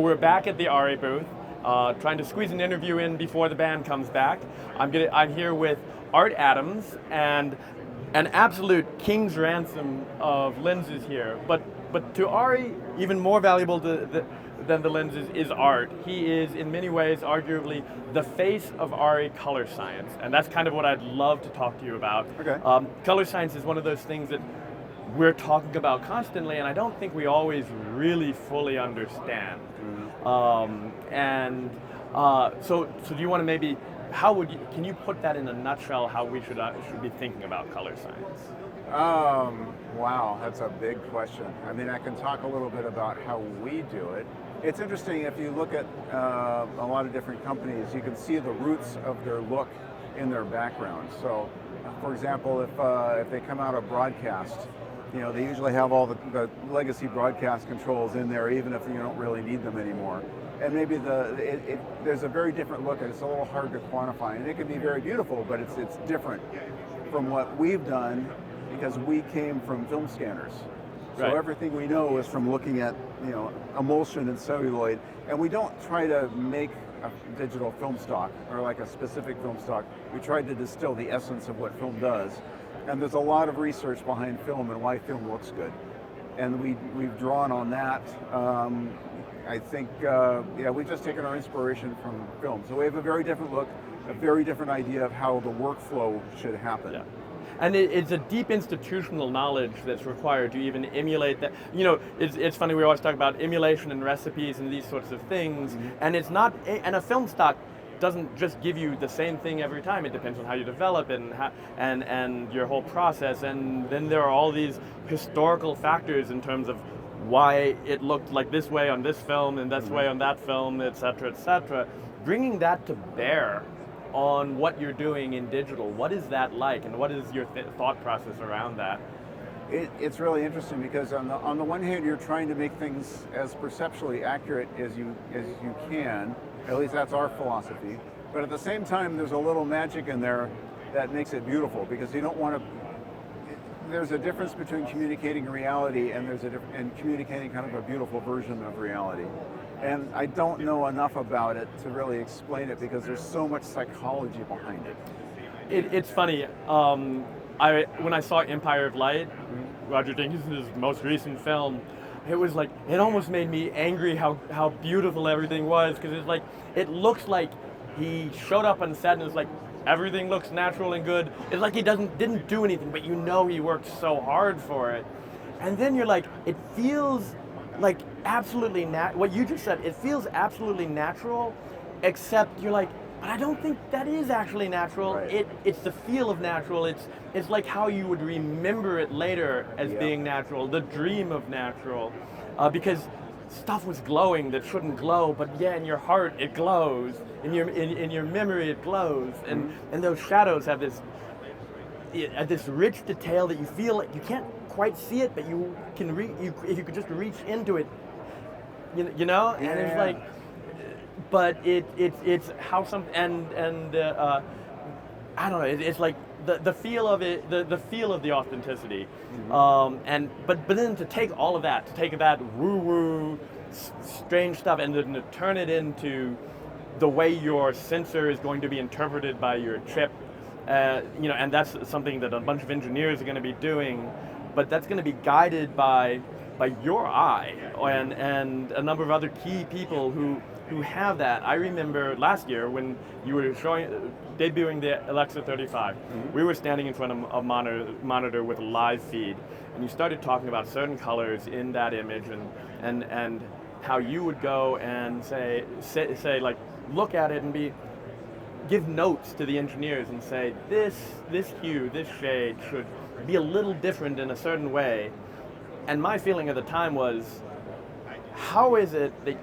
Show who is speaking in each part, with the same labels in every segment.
Speaker 1: We're back at the ARRI booth, trying to squeeze an interview in before the band comes back. I'm here with Art Adams and an absolute king's ransom of lenses here. But to ARRI, even more valuable than the lenses is Art. He is, in many ways, arguably the face of ARRI Color Science, and that's kind of what I'd love to talk to you about.
Speaker 2: Okay.
Speaker 1: Color science is one of those things that we're talking about constantly, and I don't think we always really fully understand. So do you want to maybe, can you put that in a nutshell, how we should be thinking about color science?
Speaker 2: Wow, that's a big question. I mean, I can talk a little bit about how we do it. It's interesting, if you look at a lot of different companies, you can see the roots of their look in their background. So, for example, if they come out of broadcast, they usually have all the legacy broadcast controls in there, even if you don't really need them anymore. And maybe there's a very different look, and it's a little hard to quantify. And it can be very beautiful, but it's different from what we've done because we came from film scanners. So
Speaker 1: right.
Speaker 2: Everything we know is from looking at emulsion and celluloid, and we don't try to make a digital film stock or like a specific film stock. We tried to distill the essence of what film does. And there's a lot of research behind film and why film looks good. And we've drawn on that. I think, we've just taken our inspiration from film. So we have a very different look, a very different idea of how the workflow should happen.
Speaker 1: Yeah. And it's a deep institutional knowledge that's required to even emulate that. It's funny, we always talk about emulation and recipes and these sorts of things. Mm-hmm. And it's not, and a film stock doesn't just give you the same thing every time. It depends on how you develop it and your whole process. And then there are all these historical factors in terms of why it looked like this way on this film and this way on that film, et cetera, et cetera. Bringing that to bear on what you're doing in digital, what is that like, and what is your thought process around that?
Speaker 2: It's really interesting because on the one hand, you're trying to make things as perceptually accurate as you can. At least that's our philosophy. But at the same time, there's a little magic in there that makes it beautiful because you don't want to. There's a difference between communicating reality and and communicating kind of a beautiful version of reality. And I don't know enough about it to really explain it because there's so much psychology behind it.
Speaker 1: It's funny. When I saw Empire of Light, Roger Deakins' most recent film, it was like, it almost made me angry how beautiful everything was, because it's like, it looks like he showed up on set and it's like, everything looks natural and good. It's like he didn't do anything, but he worked so hard for it. And then you're like, it feels like absolutely what you just said, it feels absolutely natural, except you're like, but I don't think that is actually natural.
Speaker 2: Right.
Speaker 1: It's the feel of natural. It's like how you would remember it later as being natural, the dream of natural, because stuff was glowing that shouldn't glow, but in your heart it glows, in your memory it glows, and those shadows have this rich detail that you feel like you can't quite see it, but you can if you could just reach into it, and it's like. But it's how some and I don't know. It's like the feel of it, the feel of the authenticity, but then to take all of that, to take that woo strange stuff, and then to turn it into the way your sensor is going to be interpreted by your chip, and that's something that a bunch of engineers are going to be doing, but that's going to be guided by your eye and a number of other key people who have that. I remember last year when you were debuting the Alexa 35, we were standing in front of a monitor with a live feed, and you started talking about certain colors in that image and how you would go and say like, look at it and give notes to the engineers and say, this hue, this shade should be a little different in a certain way. And my feeling at the time was, how is it that,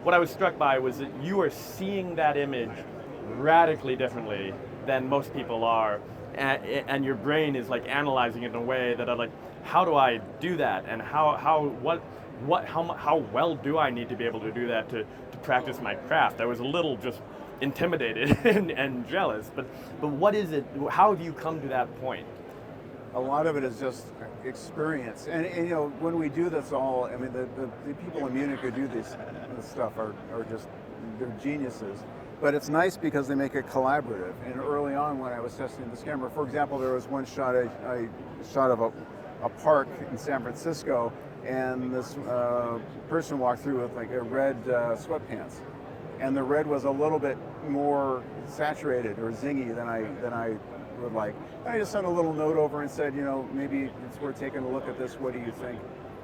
Speaker 1: what I was struck by was that you are seeing that image radically differently than most people are, and your brain is like analyzing it in a way that I'm like, how do I do that, and how well do I need to be able to do that to practice my craft? I was a little just intimidated and jealous, but what is it? How have you come to that point?
Speaker 2: a lot of it is just experience. And you know, when we do this all, I mean, the people in Munich who do this stuff are just, they're geniuses. But it's nice because they make it collaborative. And early on when I was testing this camera, for example, there was one shot I shot of a park in San Francisco, and this person walked through with like a red sweatpants. And the red was a little bit more saturated or zingy than I would like. And I just sent a little note over and said, you know, maybe it's worth taking a look at this. What do you think?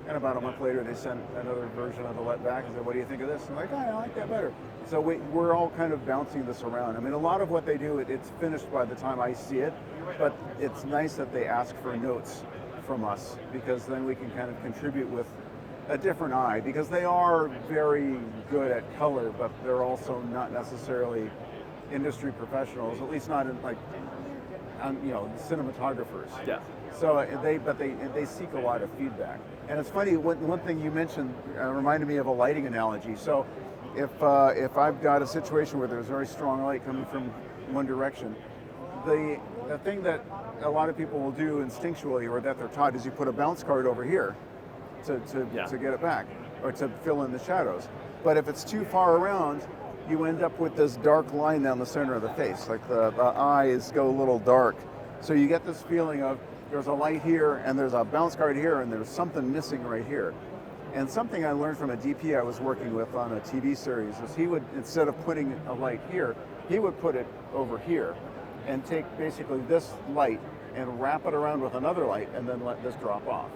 Speaker 2: And about a month later, they sent another version of the let back and said, what do you think of this? And I'm like, oh, I like that better. So we're all kind of bouncing this around. I mean, a lot of what they do, it's finished by the time I see it, but it's nice that they ask for notes from us, because then we can kind of contribute with a different eye, because they are very good at color, but they're also not necessarily industry professionals, at least not in like, you know, cinematographers.
Speaker 1: Yeah.
Speaker 2: So they seek a lot of feedback. And it's funny, one thing you mentioned reminded me of a lighting analogy. So if I've got a situation where there's very strong light coming from one direction, the thing that a lot of people will do instinctually, or that they're taught, is you put a bounce card over here to get it back, or to fill in the shadows. But if it's too far around, you end up with this dark line down the center of the face, like the eyes go a little dark. So you get this feeling of there's a light here, and there's a bounce card here, and there's something missing right here. And something I learned from a DP I was working with on a TV series is he would, instead of putting a light here, he would put it over here and take basically this light and wrap it around with another light and then let this drop off.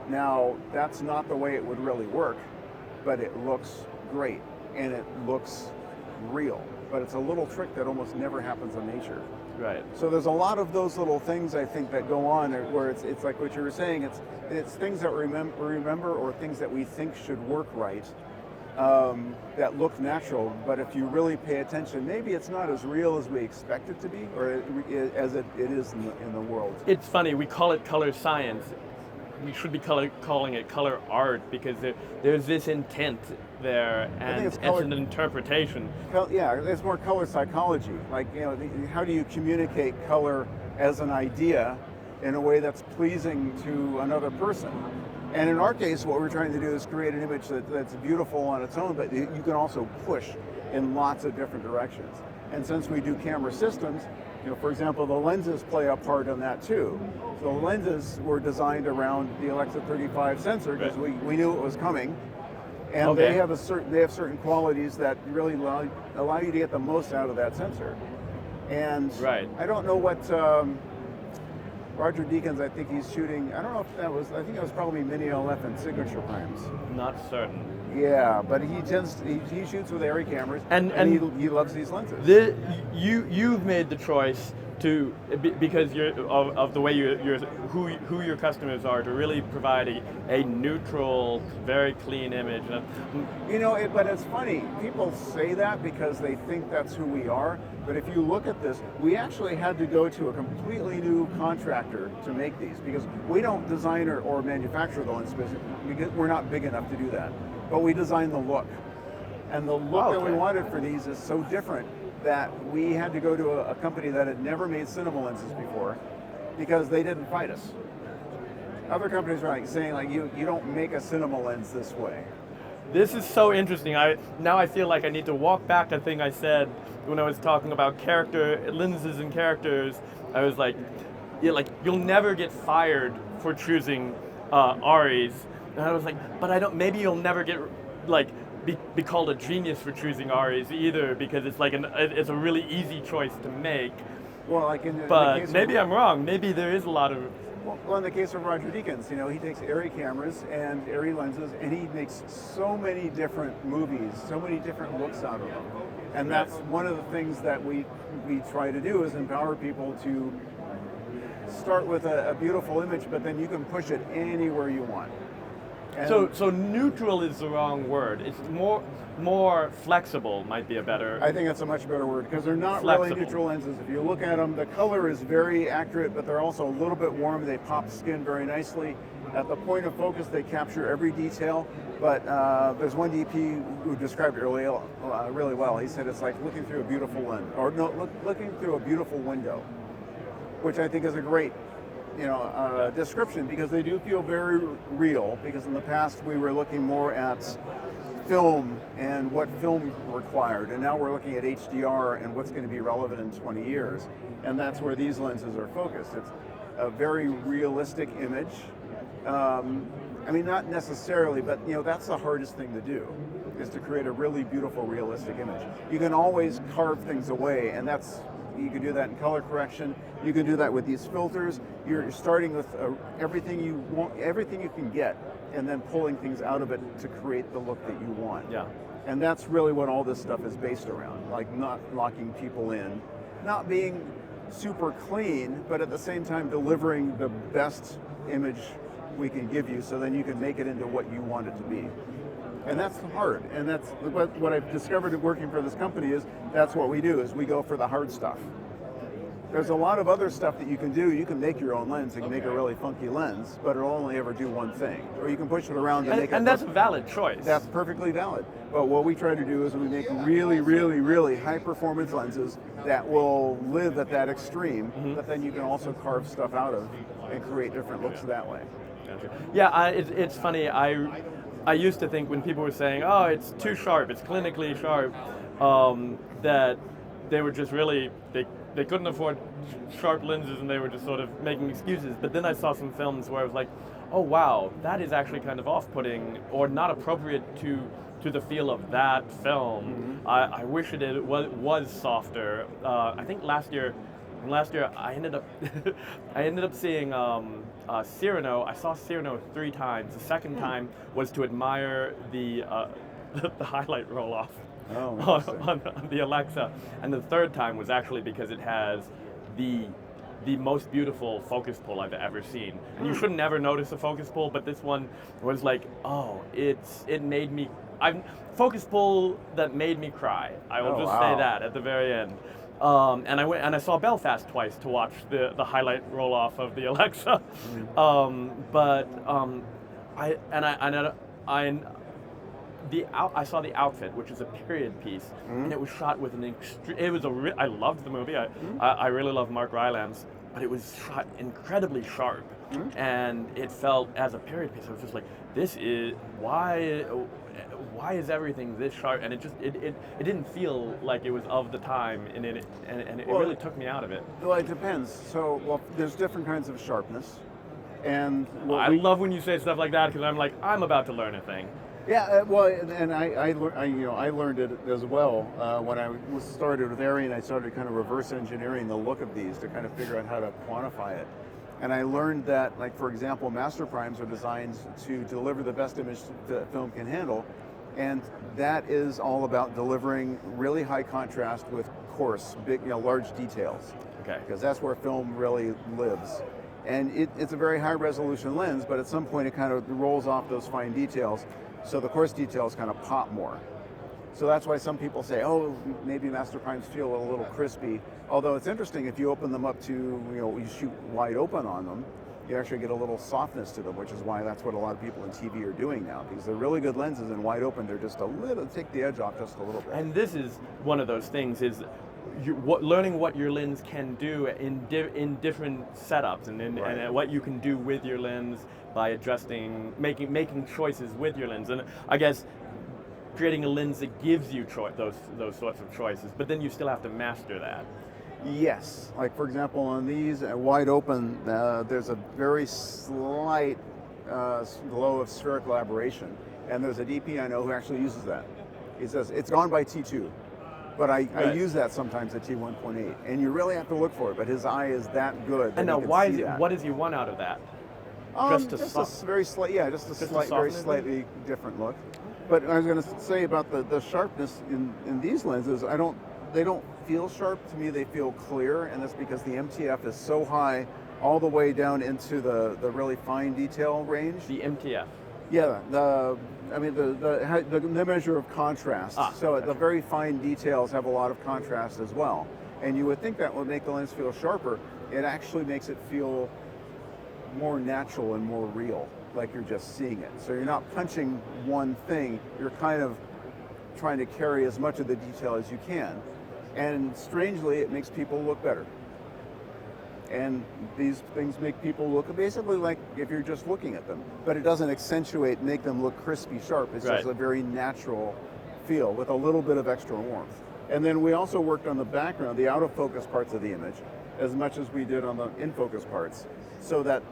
Speaker 2: Now, that's not the way it would really work, but it looks great and it looks real. But it's a little trick that almost never happens in nature.
Speaker 1: Right.
Speaker 2: So there's a lot of those little things, I think, that go on where it's like what you were saying, it's things that we remember or things that we think should work right, that look natural, but if you really pay attention, maybe it's not as real as we expect it to be, or as it is in the world.
Speaker 1: It's funny, we call it color science. We should be calling it color art, because there's this intent there, and it's an interpretation.
Speaker 2: Yeah, it's more color psychology. Like, you know, how do you communicate color as an idea in a way that's pleasing to another person? And in our case, what we're trying to do is create an image that's beautiful on its own, but you can also push in lots of different directions. And since we do camera systems, you know, for example, the lenses play a part in that too. So the lenses were designed around the Alexa 35 sensor because we knew it was coming, and they have certain qualities that really allow you to get the most out of that sensor. And I don't know what Roger Deakins, I think he's shooting. I don't know if that was. I think it was probably Mini LF and signature primes.
Speaker 1: Not certain.
Speaker 2: Yeah, but he shoots with ARRI cameras, and he loves these lenses.
Speaker 1: You've made the choice to, because of the way who your customers are, to really provide a neutral, very clean image.
Speaker 2: You know, but it's funny. People say that because they think that's who we are. But if you look at this, we actually had to go to a completely new contractor to make these, because we don't design or manufacture the lens because we're not big enough to do that. But we designed the look. And the look that we wanted for these is so different that we had to go to a company that had never made cinema lenses before, because they didn't fight us. Other companies are saying you don't make a cinema lens this way.
Speaker 1: This is so interesting. Now I feel like I need to walk back a thing I said when I was talking about lenses and characters. I was like, you'll never get fired for choosing ARRIs. And I was like, but maybe you'll never get be called a genius for choosing ARRIs either, because it's it's a really easy choice to make.
Speaker 2: Well,
Speaker 1: but maybe I'm wrong. Maybe there is a lot of.
Speaker 2: Well, in the case of Roger Deakins, you know, he takes ARRI cameras and ARRI lenses, and he makes so many different movies, so many different looks out of them. And that's one of the things that we try to do, is empower people to start with a beautiful image, but then you can push it anywhere you want.
Speaker 1: So neutral is the wrong word. It's more flexible might be a better.
Speaker 2: I think that's a much better word, because they're not really neutral lenses. If you look at them, the color is very accurate, but they're also a little bit warm. They pop skin very nicely. At the point of focus, they capture every detail. But there's one DP who described it really well. He said it's like looking through a beautiful lens, or no, looking through a beautiful window, which I think is a great description, because they do feel very real. Because in the past we were looking more at film and what film required, and now we're looking at HDR and what's going to be relevant in 20 years, and that's where these lenses are focused. It's a very realistic image. I mean, not necessarily, but that's the hardest thing to do, is to create a really beautiful, realistic image. You can always carve things away, and you can do that in color correction. You can do that with these filters. You're starting with everything you want, everything you can get, and then pulling things out of it to create the look that you want.
Speaker 1: Yeah.
Speaker 2: And that's really what all this stuff is based around, like not locking people in, not being super clean, but at the same time delivering the best image we can give you, so then you can make it into what you want it to be. And that's hard, and that's what I've discovered working for this company is that's what we do, is we go for the hard stuff. There's a lot of other stuff that you can do. You can make your own lens, you can make a really funky lens, but it'll only ever do one thing. Or you can push it around and make it.
Speaker 1: And that's a valid choice.
Speaker 2: That's perfectly valid. But what we try to do is we make really, really, really high performance lenses that will live at that extreme, but then you can also carve stuff out of and create different looks that way.
Speaker 1: Yeah, it's funny. I used to think when people were saying, "Oh, it's too sharp, it's clinically sharp," that they were just really they couldn't afford sharp lenses and they were just sort of making excuses. But then I saw some films where I was like, "Oh wow, that is actually kind of off-putting or not appropriate to the feel of that film." I wish it was softer. I think last year I ended up seeing Cyrano. I saw Cyrano 3 times. The second time was to admire the highlight roll-off on the Alexa, and the third time was actually because it has the most beautiful focus pull I've ever seen. And you should never notice a focus pull, but this one was like, oh, it made me. Focus pull that made me cry. I will say that at the very end. And I went and I saw Belfast twice to watch the highlight roll off of the Alexa. I saw The Outfit, which is a period piece, and it was shot with I loved the movie. I really love Mark Rylance, but it was shot incredibly sharp, and it felt, as a period piece, I was just like, this is why is everything this sharp? And it didn't feel like it was of the time, and it really took me out of it.
Speaker 2: Well, it depends. So, there's different kinds of sharpness, and
Speaker 1: I love when you say stuff like that, because I'm like, I'm about to learn a thing.
Speaker 2: Yeah, and I learned it as well when I started with ARRI, and I started kind of reverse engineering the look of these to kind of figure out how to quantify it. And I learned that, like, for example, master primes are designed to deliver the best image that film can handle, and that is all about delivering really high contrast with coarse, big, large details.
Speaker 1: Okay.
Speaker 2: Because that's where film really lives. And it's a very high resolution lens, but at some point it kind of rolls off those fine details, so the coarse details kind of pop more. So that's why some people say, oh, maybe master primes feel a little crispy. Although it's interesting, if you open them up to, you shoot wide open on them, you actually get a little softness to them, which is why that's what a lot of people in TV are doing now, because they're really good lenses and wide open, they're just take the edge off just a little bit.
Speaker 1: And this is one of those things, is learning what your lens can do in different setups, and what you can do with your lens by adjusting, making choices with your lens. And I guess creating a lens that gives you those sorts of choices, but then you still have to master that.
Speaker 2: Yes, like for example on these wide open, there's a very slight glow of spherical aberration, and there's a DP I know who actually uses that. He says, it's gone by T2, but I use that sometimes at T1.8, and you really have to look for it, but his eye is that good.
Speaker 1: And now what does he want out of that?
Speaker 2: Just a very slight, very slightly different look. But I was going to say about the sharpness in these lenses, they don't feel sharp to me, they feel clear, and that's because the MTF is so high all the way down into the really fine detail range.
Speaker 1: The MTF?
Speaker 2: Yeah, the measure of contrast. The very fine details have a lot of contrast as well. And you would think that would make the lens feel sharper. It actually makes it feel more natural and more real, like you're just seeing it. So you're not punching one thing, you're kind of trying to carry as much of the detail as you can. And strangely, it makes people look better. And these things make people look basically like if you're just looking at them, but it doesn't accentuate, make them look crispy sharp. It's just a very natural feel with a little bit of extra warmth. And then we also worked on the background, the out of focus parts of the image, as much as we did on the in focus parts, so that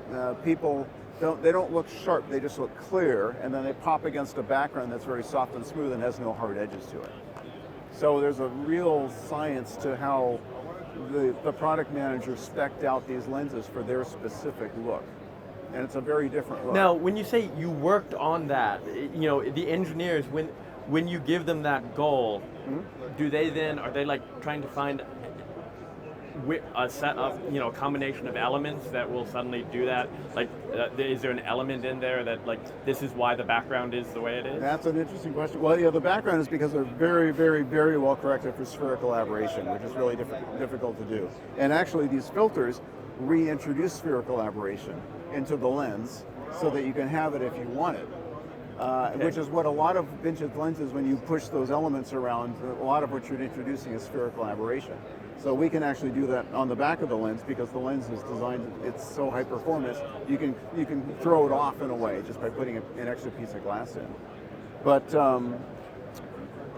Speaker 2: people don't look sharp, they just look clear, and then they pop against a background that's very soft and smooth and has no hard edges to it. So there's a real science to how the product manager spec'd out these lenses for their specific look. And it's a very different look.
Speaker 1: Now, when you say you worked on that, you know, the engineers, when you give them that goal, do they then, are they like trying to find a set of, you know, a combination of elements that will suddenly do that? Like, is there an element in there that, like, this is why the background is the way it is?
Speaker 2: That's an interesting question. Well, yeah, the background is because they're very, very, very well corrected for spherical aberration, which is really difficult to do. And actually, these filters reintroduce spherical aberration into the lens so that you can have it if you want it. Which is what a lot of vintage lenses, when you push those elements around, a lot of what you're introducing is spherical aberration. So we can actually do that on the back of the lens because the lens is designed, it's so high performance, you can throw it off in a way just by putting an extra piece of glass in. But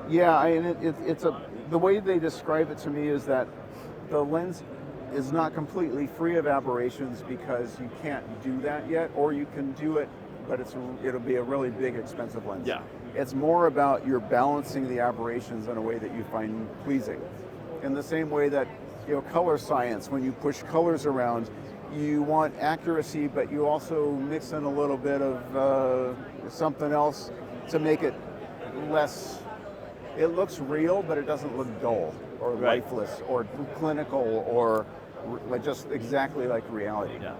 Speaker 2: yeah, the way they describe it to me is that the lens is not completely free of aberrations because you can't do that yet, or you can do it, but it'll be a really big, expensive lens.
Speaker 1: Yeah.
Speaker 2: It's more about you're balancing the aberrations in a way that you find pleasing. In the same way that, you know, color science, when you push colors around, you want accuracy, but you also mix in a little bit of something else to make it less, it looks real, but it doesn't look dull or lifeless or clinical or just exactly like reality.
Speaker 1: Yeah.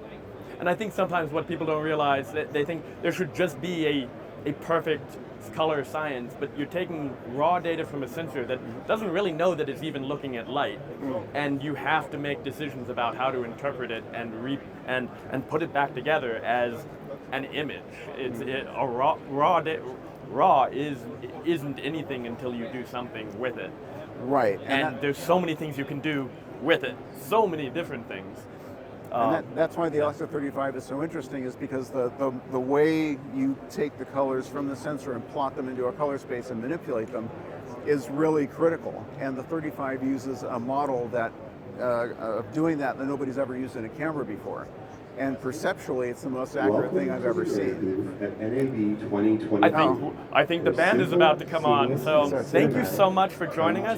Speaker 1: And I think sometimes what people don't realize, that they think there should just be a perfect color science, but you're taking raw data from a sensor that doesn't really know that it's even looking at light, and you have to make decisions about how to interpret it and put it back together as an image. Raw isn't anything until you do something with it.
Speaker 2: Right.
Speaker 1: And there's so many things you can do with it, so many different things.
Speaker 2: And that's why the Alexa 35 is so interesting, is because the way you take the colors from the sensor and plot them into a color space and manipulate them is really critical. And the 35 uses a model that of doing that nobody's ever used in a camera before. And perceptually, it's the most accurate thing I've ever seen.
Speaker 3: At NAB2023.
Speaker 1: I think the band is about to come on, so thank you so much for joining us.